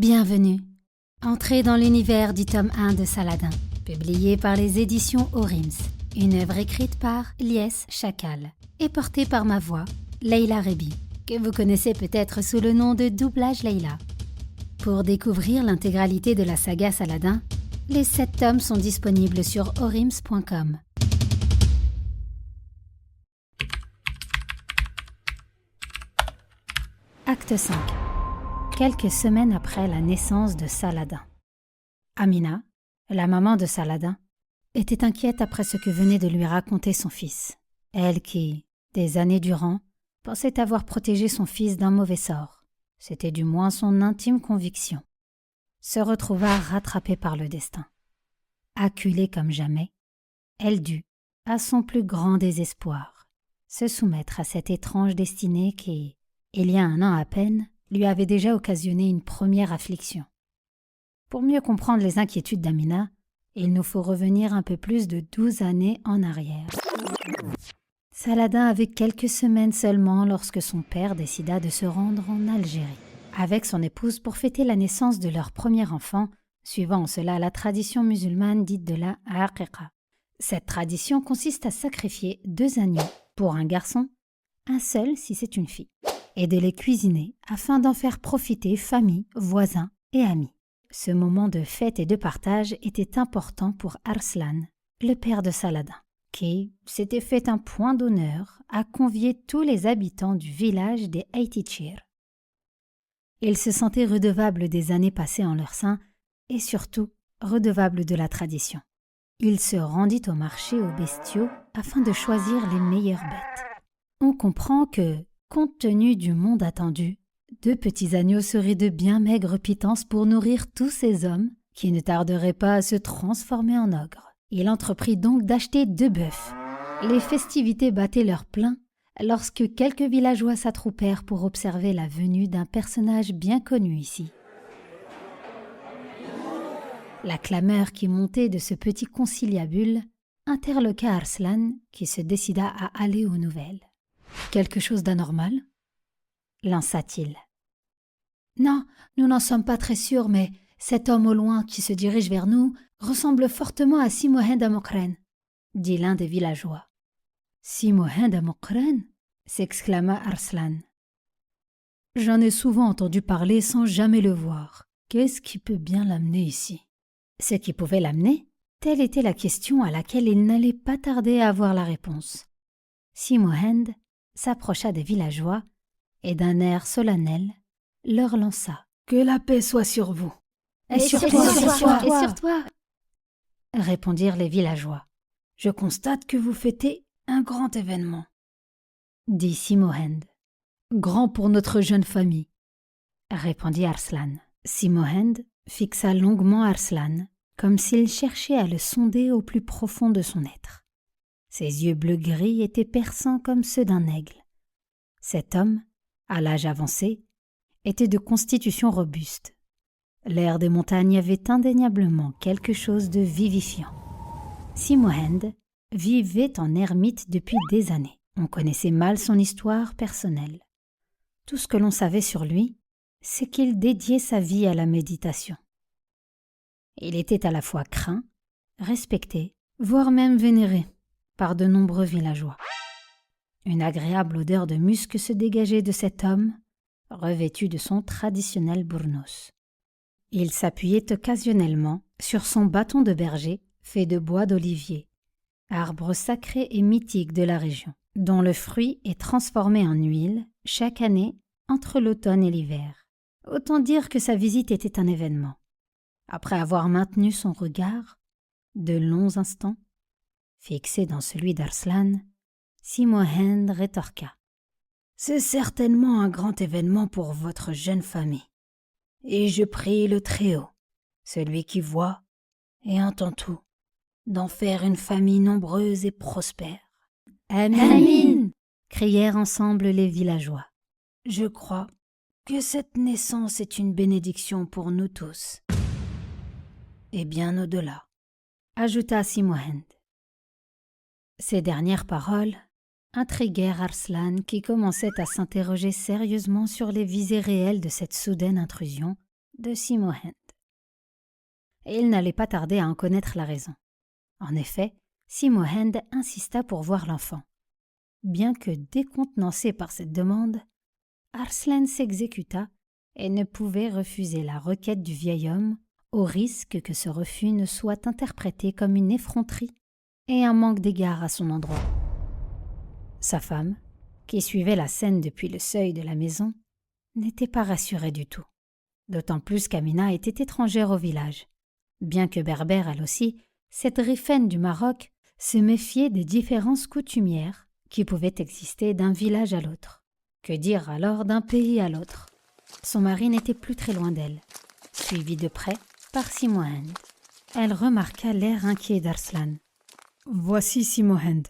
Bienvenue. Entrez dans l'univers du tome 1 de Saladin, publié par les éditions Orims, une œuvre écrite par Lies Chacal et portée par ma voix, Leila Rebi, que vous connaissez peut-être sous le nom de Doublage Leila. Pour découvrir l'intégralité de la saga Saladin, les 7 tomes sont disponibles sur orims.com. Acte 5. Quelques semaines après la naissance de Saladin. Amina, la maman de Saladin, était inquiète après ce que venait de lui raconter son fils. Elle qui, des années durant, pensait avoir protégé son fils d'un mauvais sort, c'était du moins son intime conviction, se retrouva rattrapée par le destin. Acculée comme jamais, elle dut, à son plus grand désespoir, se soumettre à cette étrange destinée qui, il y a 1 an à peine, lui avait déjà occasionné une première affliction. Pour mieux comprendre les inquiétudes d'Amina, il nous faut revenir un peu plus de 12 années en arrière. Saladin avait quelques semaines seulement lorsque son père décida de se rendre en Algérie, avec son épouse pour fêter la naissance de leur premier enfant, suivant en cela la tradition musulmane dite de la Aqiqa. Cette tradition consiste à sacrifier 2 agneaux pour un garçon, un seul si c'est une fille, et de les cuisiner afin d'en faire profiter famille, voisins et amis. Ce moment de fête et de partage était important pour Arslan, le père de Saladin, qui s'était fait un point d'honneur à convier tous les habitants du village des Aytichir. Il se sentait redevable des années passées en leur sein et surtout redevable de la tradition. Il se rendit au marché aux bestiaux afin de choisir les meilleures bêtes. On comprend que, compte tenu du monde attendu, 2 petits agneaux seraient de bien maigre pitance pour nourrir tous ces hommes qui ne tarderaient pas à se transformer en ogres. Il entreprit donc d'acheter 2 bœufs. Les festivités battaient leur plein lorsque quelques villageois s'attroupèrent pour observer la venue d'un personnage bien connu ici. La clameur qui montait de ce petit conciliabule interloqua Arslan qui se décida à aller aux nouvelles. « Quelque chose d'anormal » lança-t-il. « Non, nous n'en sommes pas très sûrs, mais cet homme au loin qui se dirige vers nous ressemble fortement à Si Mohand Amokren, dit l'un des villageois. « Si Mohand Amokren » s'exclama Arslan. « J'en ai souvent entendu parler sans jamais le voir. Qu'est-ce qui peut bien l'amener ici ?» Ce qui pouvait l'amener, telle était la question à laquelle il n'allait pas tarder à avoir la réponse. Si Mohand s'approcha des villageois et d'un air solennel leur lança « Que la paix soit sur vous !»« Et sur toi !» répondirent les villageois. « Je constate que vous fêtez un grand événement, » dit Si Mohand. « Grand pour notre jeune famille, » répondit Arslan. Si Mohand fixa longuement Arslan, comme s'il cherchait à le sonder au plus profond de son être. Ses yeux bleu-gris étaient perçants comme ceux d'un aigle. Cet homme, à l'âge avancé, était de constitution robuste. L'air des montagnes avait indéniablement quelque chose de vivifiant. Si Mohand vivait en ermite depuis des années. On connaissait mal son histoire personnelle. Tout ce que l'on savait sur lui, c'est qu'il dédiait sa vie à la méditation. Il était à la fois craint, respecté, voire même vénéré par de nombreux villageois. Une agréable odeur de musc se dégageait de cet homme, revêtu de son traditionnel bournos. Il s'appuyait occasionnellement sur son bâton de berger fait de bois d'olivier, arbre sacré et mythique de la région, dont le fruit est transformé en huile chaque année entre l'automne et l'hiver. Autant dire que sa visite était un événement. Après avoir maintenu son regard, de longs instants, fixé dans celui d'Arslan, Si Mohand rétorqua. « C'est certainement un grand événement pour votre jeune famille. Et je prie le Très-Haut, celui qui voit et entend tout, d'en faire une famille nombreuse et prospère. »« Amin » crièrent ensemble les villageois. « Je crois que cette naissance est une bénédiction pour nous tous. » Et bien au-delà, ajouta Si Mohand. Ces dernières paroles intriguèrent Arslan qui commençait à s'interroger sérieusement sur les visées réelles de cette soudaine intrusion de Simohind. Et il n'allait pas tarder à en connaître la raison. En effet, Simohind insista pour voir l'enfant. Bien que décontenancé par cette demande, Arslan s'exécuta et ne pouvait refuser la requête du vieil homme au risque que ce refus ne soit interprété comme une effronterie et un manque d'égard à son endroit. Sa femme, qui suivait la scène depuis le seuil de la maison, n'était pas rassurée du tout, d'autant plus qu'Amina était étrangère au village. Bien que berbère elle aussi, cette riffaine du Maroc se méfiait des différences coutumières qui pouvaient exister d'un village à l'autre. Que dire alors d'un pays à l'autre? Son mari n'était plus très loin d'elle. Suivi de près par Simohind, elle remarqua l'air inquiet d'Arslan. « Voici Simohind, »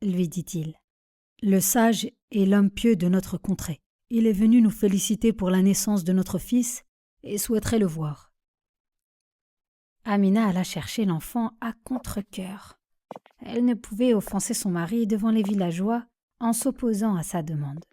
lui dit-il. « Le sage est l'homme pieux de notre contrée. Il est venu nous féliciter pour la naissance de notre fils et souhaiterait le voir. » Amina alla chercher l'enfant à contre-cœur. Elle ne pouvait offenser son mari devant les villageois en s'opposant à sa demande.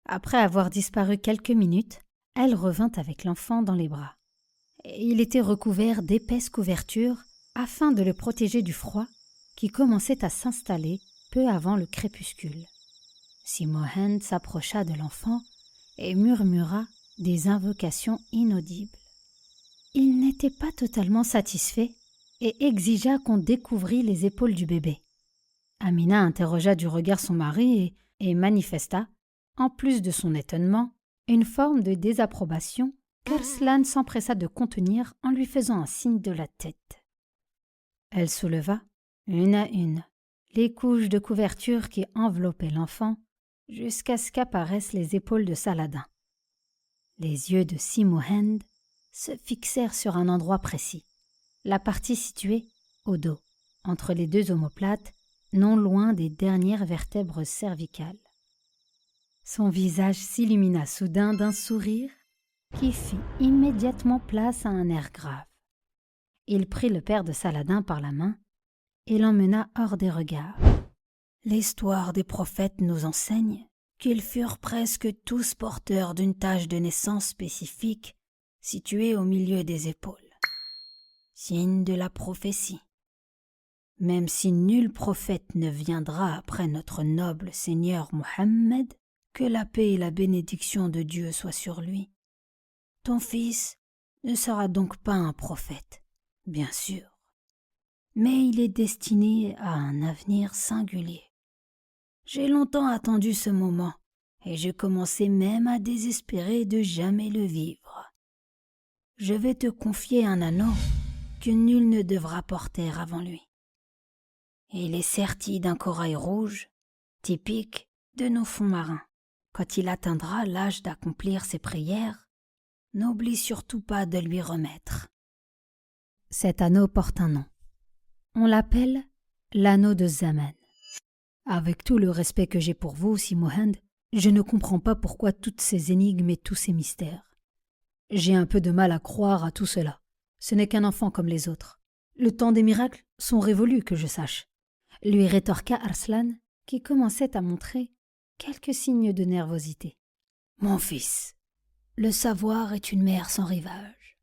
Après avoir disparu quelques minutes, elle revint avec l'enfant dans les bras. Il était recouvert d'épaisses couvertures afin de le protéger du froid qui commençait à s'installer peu avant le crépuscule. Simohind s'approcha de l'enfant et murmura des invocations inaudibles. Il n'était pas totalement satisfait et exigea qu'on découvrît les épaules du bébé. Amina interrogea du regard son mari et manifesta, en plus de son étonnement, une forme de désapprobation qu'Arslan s'empressa de contenir en lui faisant un signe de la tête. Elle souleva, une à une, les couches de couverture qui enveloppaient l'enfant jusqu'à ce qu'apparaissent les épaules de Saladin. Les yeux de Simohind se fixèrent sur un endroit précis, la partie située au dos, entre les deux omoplates, non loin des dernières vertèbres cervicales. Son visage s'illumina soudain d'un sourire qui fit immédiatement place à un air grave. Il prit le père de Saladin par la main et l'emmena hors des regards. L'histoire des prophètes nous enseigne qu'ils furent presque tous porteurs d'une tache de naissance spécifique située au milieu des épaules, signe de la prophétie. Même si nul prophète ne viendra après notre noble Seigneur Mohammed, que la paix et la bénédiction de Dieu soient sur lui, ton fils ne sera donc pas un prophète, bien sûr, mais il est destiné à un avenir singulier. J'ai longtemps attendu ce moment, et je commençais même à désespérer de jamais le vivre. Je vais te confier un anneau que nul ne devra porter avant lui. Il est serti d'un corail rouge, typique de nos fonds marins. Quand il atteindra l'âge d'accomplir ses prières, n'oublie surtout pas de lui remettre. Cet anneau porte un nom. On l'appelle l'anneau de Zaman. Avec tout le respect que j'ai pour vous, Simohind, je ne comprends pas pourquoi toutes ces énigmes et tous ces mystères. J'ai un peu de mal à croire à tout cela. Ce n'est qu'un enfant comme les autres. Le temps des miracles sont révolus, que je sache. Lui rétorqua Arslan, qui commençait à montrer quelques signes de nervosité. Mon fils, le savoir est une mer sans rivage.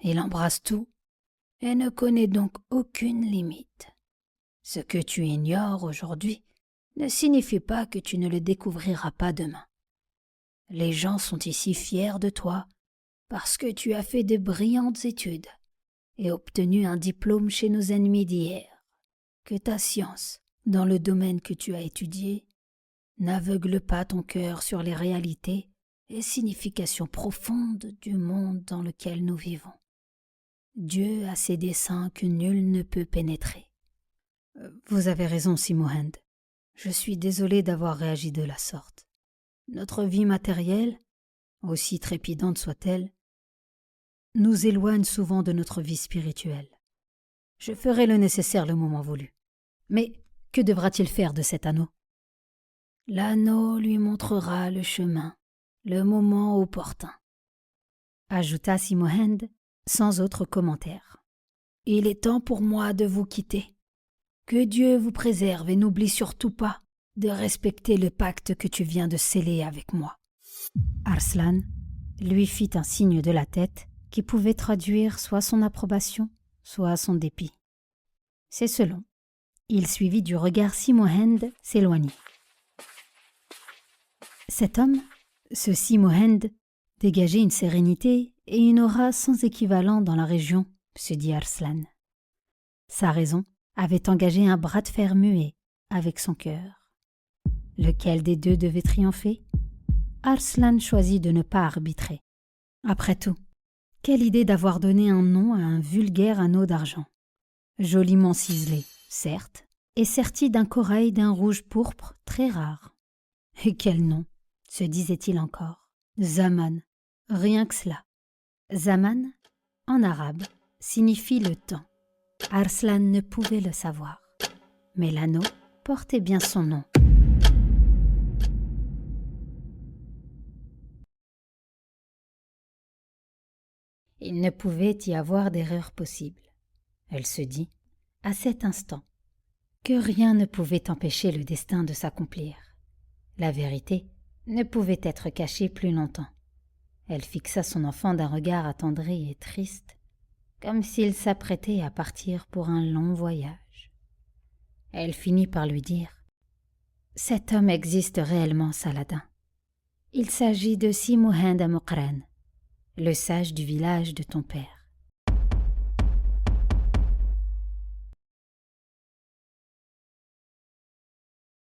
Il embrasse tout et ne connaît donc aucune limite. Ce que tu ignores aujourd'hui ne signifie pas que tu ne le découvriras pas demain. Les gens sont ici fiers de toi parce que tu as fait de brillantes études et obtenu un diplôme chez nos ennemis d'hier. Que ta science, dans le domaine que tu as étudié, n'aveugle pas ton cœur sur les réalités et significations profondes du monde dans lequel nous vivons. Dieu a ses desseins que nul ne peut pénétrer. Vous avez raison, Simohind. Je suis désolé d'avoir réagi de la sorte. Notre vie matérielle, aussi trépidante soit-elle, nous éloigne souvent de notre vie spirituelle. Je ferai le nécessaire le moment voulu. Mais que devra-t-il faire de cet anneau? L'anneau lui montrera le chemin, le moment opportun, ajouta Simohind sans autre commentaire. Il est temps pour moi de vous quitter. Que Dieu vous préserve et n'oublie surtout pas de respecter le pacte que tu viens de sceller avec moi. Arslan lui fit un signe de la tête qui pouvait traduire soit son approbation, soit son dépit. C'est selon. Il suivit du regard Si Mohand s'éloigner. Cet homme, ce Si Mohand, dégageait une sérénité et une aura sans équivalent dans la région, se dit Arslan. Sa raison avait engagé un bras de fer muet avec son cœur. Lequel des deux devait triompher? Arslan choisit de ne pas arbitrer. Après tout, quelle idée d'avoir donné un nom à un vulgaire anneau d'argent. Joliment ciselé, certes, et serti d'un corail d'un rouge pourpre très rare. Et quel nom, se disait-il encore. Zaman, rien que cela. Zaman, en arabe, signifie le temps. Arslan ne pouvait le savoir, mais l'anneau portait bien son nom. Il ne pouvait y avoir d'erreur possible. Elle se dit, à cet instant, que rien ne pouvait empêcher le destin de s'accomplir. La vérité ne pouvait être cachée plus longtemps. Elle fixa son enfant d'un regard attendri et triste, comme s'il s'apprêtait à partir pour un long voyage. Elle finit par lui dire « Cet homme existe réellement, Saladin. Il s'agit de Si Mohand Amokran, le sage du village de ton père.